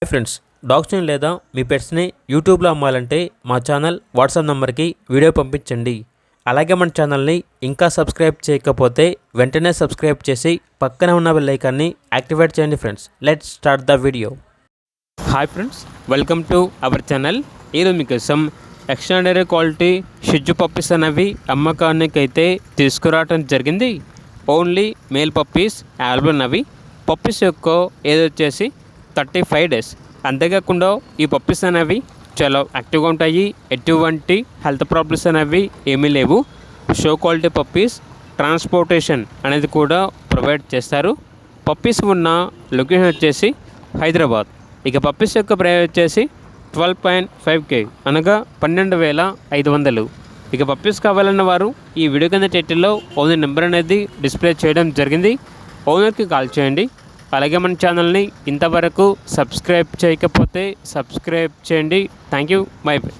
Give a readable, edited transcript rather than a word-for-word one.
Hi friends, డాగ్స్ని లేదా మీ పెట్స్ని యూట్యూబ్లో అమ్మాలంటే మా ఛానల్ వాట్సాప్ నెంబర్కి వీడియో పంపించండి. అలాగే మన ఛానల్ని ఇంకా సబ్స్క్రైబ్ చేయకపోతే వెంటనే సబ్స్క్రైబ్ చేసి పక్కనే ఉన్న బెల్ ఐకాన్ని యాక్టివేట్ చేయండి. Friends, let's start the video. Hi friends, welcome to our channel. ఈరోజు మీకోసం ఎక్స్ట్రాడనరీ క్వాలిటీ షిజ్జు పప్పీస్ అనేవి అమ్మకానికి అయితే తీసుకురావడం జరిగింది. ఓన్లీ మేల్ పప్పీస్ అవైలబుల్ ఉన్నవి. పప్పీస్ యొక్క ఏజ్ వచ్చేసి 35 డేస్. అంతేకాకుండా ఈ పప్పీస్ అనేవి చాలా యాక్టివ్గా ఉంటాయి. ఎటువంటి హెల్త్ ప్రాబ్లమ్స్ అనేవి ఏమీ లేవు. షో క్వాలిటీ పప్పీస్, ట్రాన్స్పోర్టేషన్ అనేది కూడా ప్రొవైడ్ చేస్తారు. పప్పీస్ ఉన్న లొకేషన్ వచ్చేసి హైదరాబాద్. ఇక పప్పీస్ యొక్క ప్రైస్ వచ్చేసి 12.5K అనగా 12,500. ఇక పప్పీస్ కావాలన్న వారు ఈ వీడియో కింద టైటిల్లో ఓనర్ నెంబర్ అనేది డిస్ప్లే చేయడం జరిగింది. ఓనర్కి కాల్ చేయండి. అలాగే మన ఛానల్ని ఇంతవరకు సబ్స్క్రైబ్ చేయకపోతే సబ్స్క్రైబ్ చేయండి. Thank you. By by.